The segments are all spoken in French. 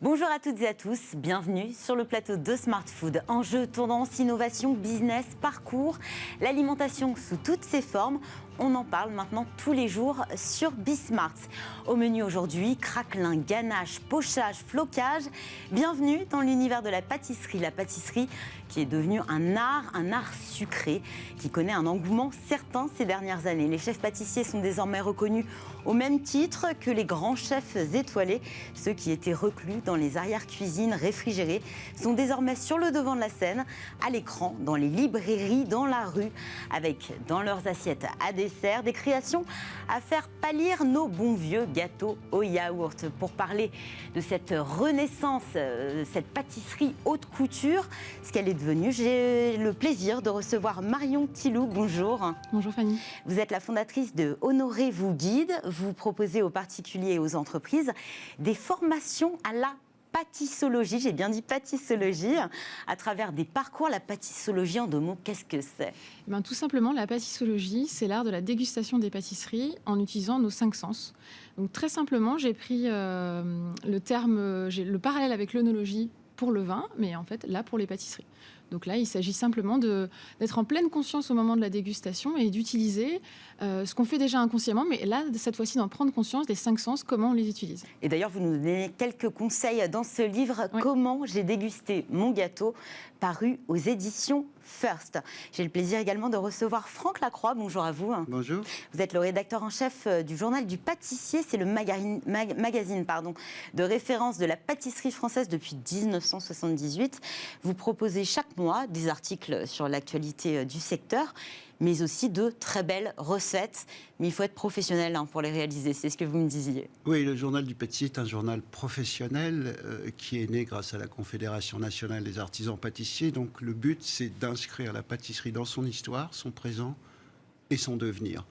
Bonjour à toutes et à tous, bienvenue sur le plateau de Smart Food. Enjeux, tendances, innovation, business, parcours, l'alimentation sous toutes ses formes. On en parle maintenant tous les jours sur Bismart. Au menu aujourd'hui, craquelin, ganache, pochage, flocage. Bienvenue dans l'univers de la pâtisserie. La pâtisserie qui est devenue un art sucré, qui connaît un engouement certain ces dernières années. Les chefs pâtissiers sont désormais reconnus au même titre que les grands chefs étoilés. Ceux qui étaient reclus dans les arrière-cuisines réfrigérées sont désormais sur le devant de la scène, à l'écran, dans les librairies, dans la rue, avec dans leurs assiettes à dessert des créations à faire pâlir nos bons vieux gâteaux au yaourt. Pour parler de cette renaissance, cette pâtisserie haute couture, ce qu'elle est devenue, j'ai le plaisir de recevoir Marion Tilou. Bonjour. Bonjour Fanny. Vous êtes la fondatrice de Honoré vous guide. Vous proposez aux particuliers et aux entreprises des formations à la pâtissologie, j'ai bien dit pâtissologie, à travers des parcours. La pâtissologie, en 2 mots, qu'est-ce que c'est ? Tout simplement, la pâtissologie, c'est l'art de la dégustation des pâtisseries en utilisant nos 5 sens. Donc très simplement, j'ai pris le parallèle avec l'œnologie pour le vin, mais en fait là pour les pâtisseries. Donc là, il s'agit simplement d'être en pleine conscience au moment de la dégustation et d'utiliser ce qu'on fait déjà inconsciemment, mais là, cette fois-ci, d'en prendre conscience des 5 sens, comment on les utilise. Et d'ailleurs, vous nous donnez quelques conseils dans ce livre, Oui. Comment j'ai dégusté mon gâteau, paru aux éditions First. J'ai le plaisir également de recevoir Franck Lacroix. Bonjour à vous. Bonjour. Vous êtes le rédacteur en chef du journal du pâtissier. C'est le magazine de référence de la pâtisserie française depuis 1978. Vous proposez chaque mois des articles sur l'actualité du secteur, mais aussi de très belles recettes. Mais il faut être professionnel pour les réaliser, c'est ce que vous me disiez. Oui, le journal du pâtissier est un journal professionnel qui est né grâce à la Confédération nationale des artisans pâtissiers. Donc le but, c'est d'inscrire la pâtisserie dans son histoire, son présent et son devenir.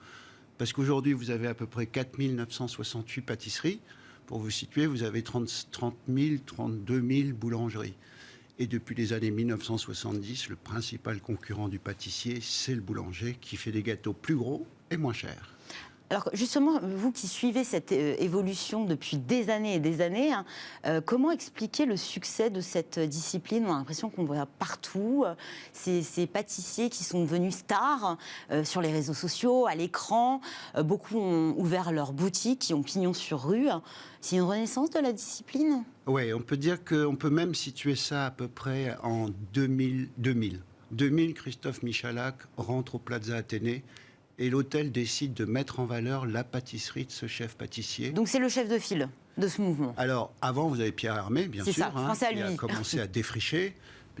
Parce qu'aujourd'hui, vous avez à peu près 4968 pâtisseries. Pour vous situer, vous avez 30 000, 32 000 boulangeries. Et depuis les années 1970, le principal concurrent du pâtissier, c'est le boulanger qui fait des gâteaux plus gros et moins chers. Alors justement, vous qui suivez cette évolution depuis des années et des années, comment expliquer le succès de cette discipline ? On a l'impression qu'on voit partout ces pâtissiers qui sont devenus stars sur les réseaux sociaux, à l'écran. Beaucoup ont ouvert leurs boutiques, qui ont pignon sur rue. C'est une renaissance de la discipline ? Oui, on peut dire qu'on peut même situer ça à peu près en 2000. 2000, Christophe Michalak rentre au Plaza Athénée et l'hôtel décide de mettre en valeur la pâtisserie de ce chef pâtissier. Donc c'est le chef de file de ce mouvement. Alors, avant, vous avez Pierre Hermé, bien sûr. C'est ça, pensez à lui. Il a commencé à défricher,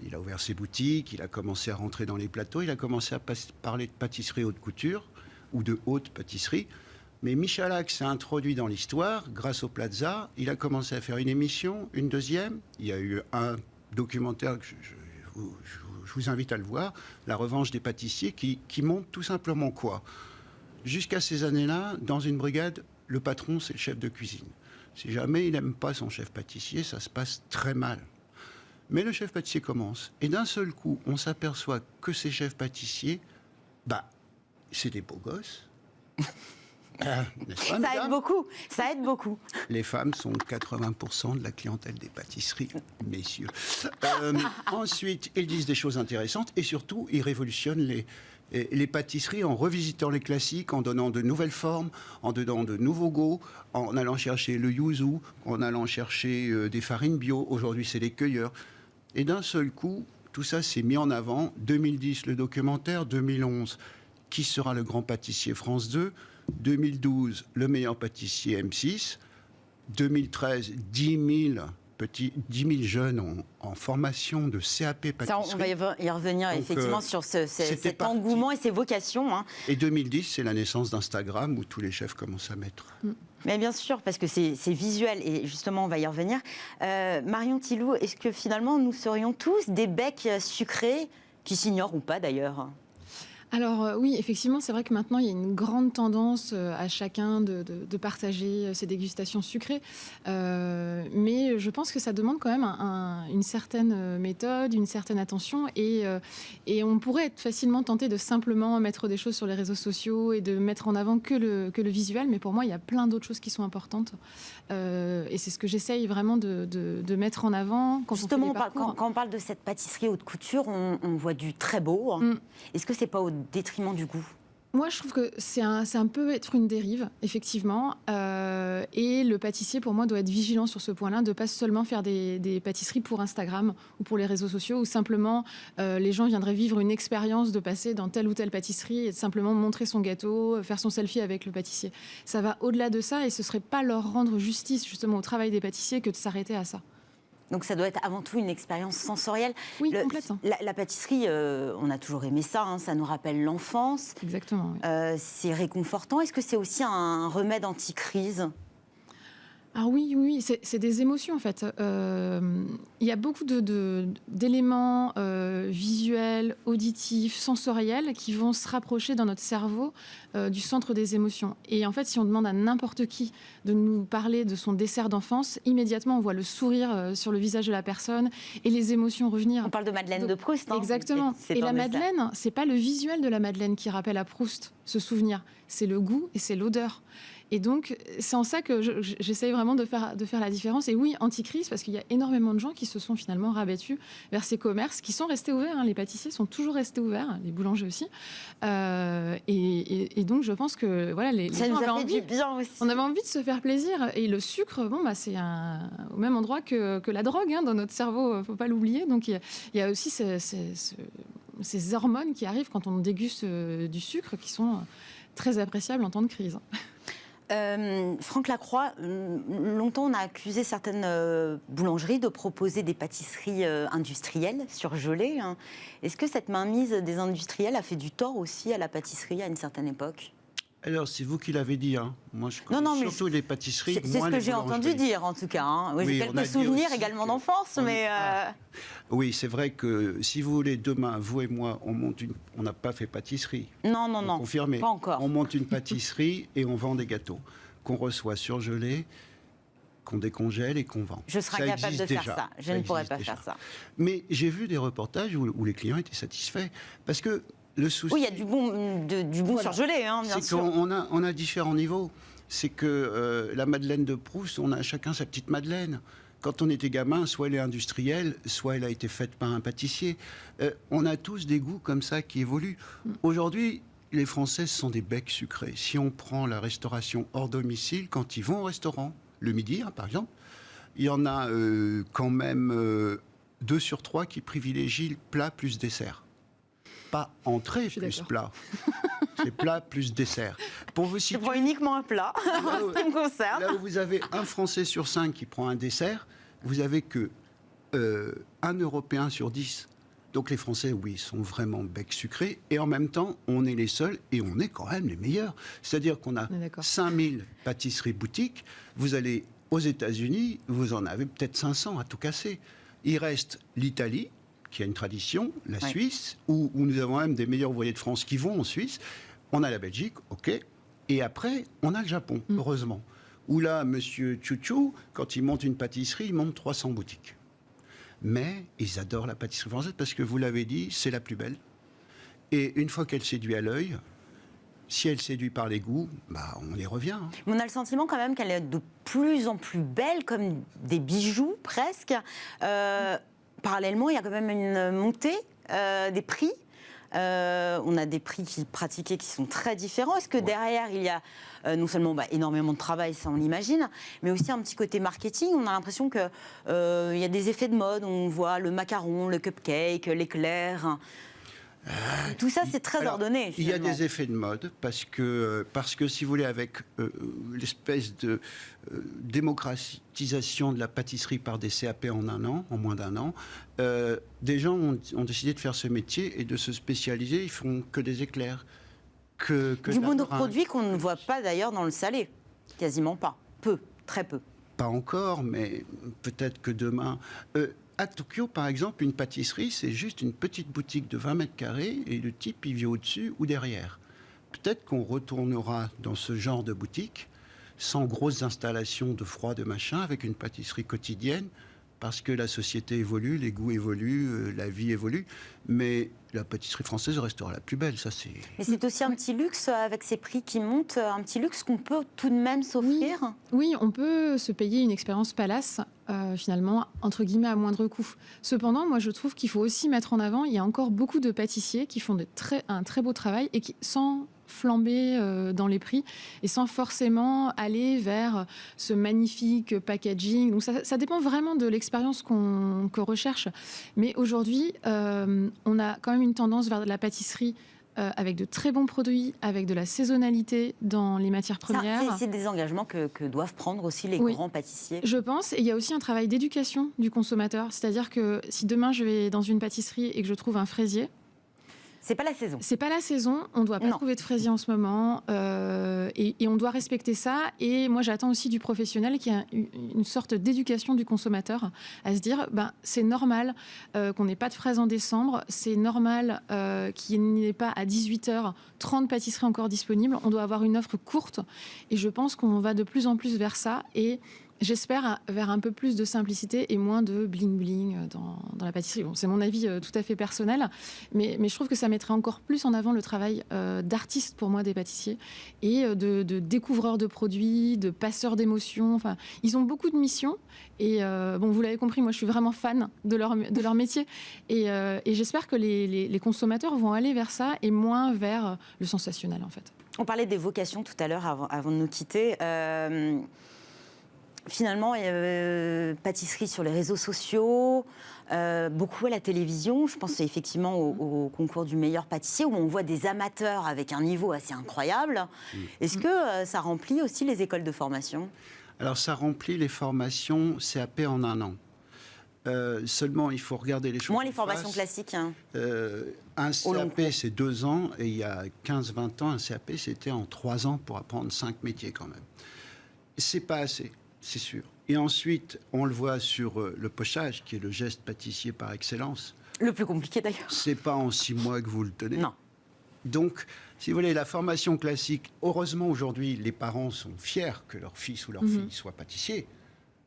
il a ouvert ses boutiques, il a commencé à rentrer dans les plateaux, il a commencé à parler de pâtisserie haute couture ou de haute pâtisserie. Mais Michalak s'est introduit dans l'histoire grâce au Plaza. Il a commencé à faire une émission, une deuxième. Il y a eu un documentaire que je vous invite à le voir, La revanche des pâtissiers, qui montre tout simplement quoi ? Jusqu'à ces années-là, dans une brigade, le patron, c'est le chef de cuisine. Si jamais il n'aime pas son chef pâtissier, ça se passe très mal. Mais le chef pâtissier commence. Et d'un seul coup, on s'aperçoit que ces chefs pâtissiers, c'est des beaux gosses. Ça aide beaucoup. Les femmes sont 80% de la clientèle des pâtisseries, messieurs. Ensuite, ils disent des choses intéressantes et surtout, ils révolutionnent les pâtisseries en revisitant les classiques, en donnant de nouvelles formes, en donnant de nouveaux goûts, en allant chercher le yuzu, en allant chercher des farines bio. Aujourd'hui, c'est les cueilleurs. Et d'un seul coup, tout ça s'est mis en avant. 2010, le documentaire. 2011, Qui sera le grand pâtissier France 2 ? 2012, le meilleur pâtissier M6. 2013, 10 000 jeunes en formation de CAP pâtisserie. Ça, on va y revenir. Donc, effectivement sur cet engouement et ces vocations. Et 2010, c'est la naissance d'Instagram où tous les chefs commencent à mettre. Mais bien sûr, parce que c'est visuel et justement, on va y revenir. Marion Tilou, est-ce que finalement, nous serions tous des becs sucrés, qui s'ignorent ou pas d'ailleurs ? Alors oui, effectivement, c'est vrai que maintenant, il y a une grande tendance à chacun de partager ses dégustations sucrées. Mais je pense que ça demande quand même une certaine méthode, une certaine attention. Et on pourrait être facilement tenté de simplement mettre des choses sur les réseaux sociaux et de mettre en avant que le visuel. Mais pour moi, il y a plein d'autres choses qui sont importantes. Et c'est ce que j'essaye vraiment de mettre en avant quand Justement, on fait des parcours. quand on parle de cette pâtisserie haute couture, on voit du très beau. Hein. Est-ce que c'est pas au détriment du goût? Moi, je trouve que c'est un peu être une dérive, effectivement. Et le pâtissier, pour moi, doit être vigilant sur ce point-là, de ne pas seulement faire des pâtisseries pour Instagram ou pour les réseaux sociaux, où simplement les gens viendraient vivre une expérience de passer dans telle ou telle pâtisserie et de simplement montrer son gâteau, faire son selfie avec le pâtissier. Ça va au-delà de ça et ce ne serait pas leur rendre justice, justement, au travail des pâtissiers que de s'arrêter à ça. Donc ça doit être avant tout une expérience sensorielle. Oui, complètement. La pâtisserie, on a toujours aimé ça, hein, ça nous rappelle l'enfance. Exactement. Oui. C'est réconfortant. Est-ce que c'est aussi un remède anti-crise? Ah oui, c'est des émotions en fait. Il y a beaucoup d'éléments visuels, auditifs, sensoriels qui vont se rapprocher dans notre cerveau du centre des émotions. Et en fait, si on demande à n'importe qui de nous parler de son dessert d'enfance, immédiatement on voit le sourire sur le visage de la personne et les émotions revenir. On parle de Madeleine de Proust. Hein. Exactement. Et la Madeleine, c'est pas le visuel de la Madeleine qui rappelle à Proust ce souvenir, c'est le goût et c'est l'odeur. Et donc, c'est en ça que j'essaye vraiment de faire la différence. Et oui, anti-crise, parce qu'il y a énormément de gens qui se sont finalement rabattus vers ces commerces, qui sont restés ouverts. Hein. Les pâtissiers sont toujours restés ouverts, les boulangers aussi. Et donc, je pense que voilà, les ça gens nous avaient a fait envie, du bien aussi. on avait envie de se faire plaisir. Et le sucre, c'est au même endroit que la drogue hein, dans notre cerveau, il ne faut pas l'oublier. Donc, il y a aussi ces hormones qui arrivent quand on déguste du sucre, qui sont très appréciables en temps de crise. Franck Lacroix, longtemps on a accusé certaines boulangeries de proposer des pâtisseries industrielles surgelées. Hein. Est-ce que cette mainmise des industriels a fait du tort aussi à la pâtisserie à une certaine époque? Alors, c'est vous qui l'avez dit. Hein. Moi, je connais surtout les pâtisseries. C'est ce que j'ai entendu dire, en tout cas. Hein. Oui, j'ai quelques souvenirs également d'enfance, mais... Oui, c'est vrai que si vous voulez, demain, vous et moi, on n'a pas fait pâtisserie. Non, confirmé. Pas encore. On monte une pâtisserie et on vend des gâteaux qu'on reçoit surgelés, qu'on décongèle et qu'on vend. Je serais incapable de faire ça. Je ne pourrais pas faire ça. Mais j'ai vu des reportages où les clients étaient satisfaits. Parce que le souci... Oui, il y a du bon surgelé, hein, bien sûr. On a différents niveaux. C'est que la Madeleine de Proust, on a chacun sa petite Madeleine. Quand on était gamin, soit elle est industrielle, soit elle a été faite par un pâtissier. On a tous des goûts comme ça qui évoluent. Aujourd'hui, les Français sont des becs sucrés. Si on prend la restauration hors domicile, quand ils vont au restaurant, le midi, hein, par exemple, il y en a quand même 2 sur 3 qui privilégient le plat plus dessert. Pas entrée plus plat. C'est plat plus dessert. Pour vous situer, je prends uniquement un plat, en ce qui me concerne. Là où vous avez un Français sur 5 qui prend un dessert, vous avez que 1 Européen sur 10. Donc les Français, oui, sont vraiment becs sucrés. Et en même temps, on est les seuls et on est quand même les meilleurs. C'est-à-dire qu'on a 5000 pâtisseries boutiques. Vous allez aux États-Unis, vous en avez peut-être 500 à tout casser. Il reste l'Italie, qui a une tradition, la Suisse, où nous avons même des meilleurs ouvriers de France qui vont en Suisse. On a la Belgique, ok. Et après, on a le Japon, heureusement. Où là, monsieur Chouchou, quand il monte une pâtisserie, il monte 300 boutiques. Mais ils adorent la pâtisserie française parce que, vous l'avez dit, c'est la plus belle. Et une fois qu'elle séduit à l'œil, si elle séduit par les goûts, on y revient. Hein. Mais on a le sentiment quand même qu'elle est de plus en plus belle, comme des bijoux presque. Parallèlement, il y a quand même une montée des prix. On a des prix pratiqués qui sont très différents. Est-ce que derrière, il y a non seulement énormément de travail, ça on l'imagine, mais aussi un petit côté marketing? On a l'impression qu'il y a des effets de mode. On voit le macaron, le cupcake, l'éclair. Tout ça, c'est très ordonné. Il y a des effets de mode parce que si vous voulez, avec l'espèce de démocratisation de la pâtisserie par des CAP en moins d'un an, des gens ont décidé de faire ce métier et de se spécialiser. Ils font que des éclairs. Du monoproduit qu'on ne voit pas d'ailleurs dans le salé. Quasiment pas. Peu, très peu. Pas encore, mais peut-être que demain... À Tokyo, par exemple, une pâtisserie, c'est juste une petite boutique de 20 mètres carrés et le type, il vit au-dessus ou derrière. Peut-être qu'on retournera dans ce genre de boutique sans grosses installations de froid, de machin, avec une pâtisserie quotidienne, parce que la société évolue, les goûts évoluent, la vie évolue. Mais la pâtisserie française restera la plus belle, ça c'est... Mais c'est aussi un petit luxe avec ces prix qui montent, un petit luxe qu'on peut tout de même s'offrir. Oui, on peut se payer une expérience palace, finalement, entre guillemets, à moindre coût. Cependant, moi je trouve qu'il faut aussi mettre en avant, il y a encore beaucoup de pâtissiers qui font un très beau travail et qui, sans flamber dans les prix et sans forcément aller vers ce magnifique packaging. Donc ça dépend vraiment de l'expérience qu'on recherche. Mais aujourd'hui, on a quand même une tendance vers de la pâtisserie avec de très bons produits, avec de la saisonnalité dans les matières premières. C'est des engagements que doivent prendre aussi les grands pâtissiers. Je pense. Et il y a aussi un travail d'éducation du consommateur. C'est-à-dire que si demain je vais dans une pâtisserie et que je trouve un fraisier, c'est pas la saison. C'est pas la saison. On ne doit pas trouver de fraisier en ce moment. Et on doit respecter ça. Et moi, j'attends aussi du professionnel qu'il y ait une sorte d'éducation du consommateur à se dire, c'est normal qu'on n'ait pas de fraises en décembre. C'est normal qu'il n'y ait pas à 18h 30 pâtisseries encore disponibles. On doit avoir une offre courte. Et je pense qu'on va de plus en plus vers ça. Et j'espère vers un peu plus de simplicité et moins de bling-bling dans la pâtisserie. Bon, c'est mon avis tout à fait personnel, mais je trouve que ça mettrait encore plus en avant le travail d'artiste pour moi des pâtissiers et de découvreurs de produits, de passeurs d'émotions. Enfin, ils ont beaucoup de missions et vous l'avez compris, moi je suis vraiment fan de leur métier et j'espère que les consommateurs vont aller vers ça et moins vers le sensationnel en fait. On parlait des vocations tout à l'heure avant de nous quitter. Finalement, pâtisserie sur les réseaux sociaux, beaucoup à la télévision. Je pense effectivement au concours du meilleur pâtissier où on voit des amateurs avec un niveau assez incroyable. Est-ce que ça remplit aussi les écoles de formation ? Alors ça remplit les formations CAP en 1 an. Seulement, il faut regarder les choses. Moins les formations classiques. Un CAP, c'est 2 ans, et il y a 15-20 ans, un CAP, c'était en 3 ans pour apprendre 5 métiers quand même. C'est pas assez. C'est sûr. Et ensuite, on le voit sur le pochage, qui est le geste pâtissier par excellence. Le plus compliqué d'ailleurs. C'est pas en 6 mois que vous le tenez. Non. Donc, si vous voulez, la formation classique, heureusement aujourd'hui, les parents sont fiers que leur fils ou leur fille soit pâtissier.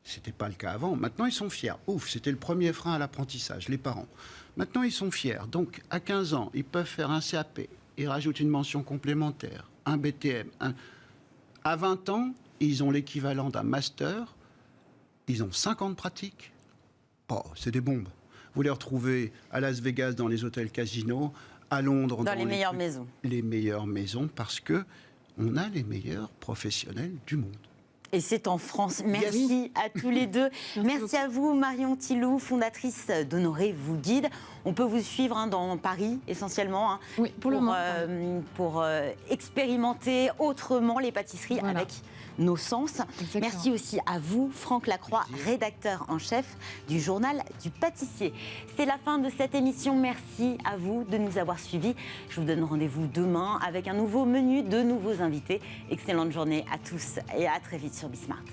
C'était pas le cas avant. Maintenant, ils sont fiers. Ouf, c'était le premier frein à l'apprentissage, les parents. Maintenant, ils sont fiers. Donc, à 15 ans, ils peuvent faire un CAP. Ils rajoutent une mention complémentaire, un BTM. À 20 ans, ils ont l'équivalent d'un master, ils ont 5 ans de pratique. C'est des bombes. Vous les retrouvez à Las Vegas dans les hôtels casinos, à Londres dans les meilleures maisons. Les meilleures maisons, parce que on a les meilleurs professionnels du monde. Et c'est en France. Merci à tous les deux. Merci à vous, Marion Thiloux, fondatrice d'Honoré vous guide. On peut vous suivre dans Paris, essentiellement. Oui, pour le moment. Pour expérimenter autrement les pâtisseries avec nos sens. Exactement. Merci aussi à vous, Franck Lacroix, rédacteur en chef du journal du pâtissier. C'est la fin de cette émission. Merci à vous de nous avoir suivis. Je vous donne rendez-vous demain avec un nouveau menu, de nouveaux invités. Excellente journée à tous et à très vite sur Bismart.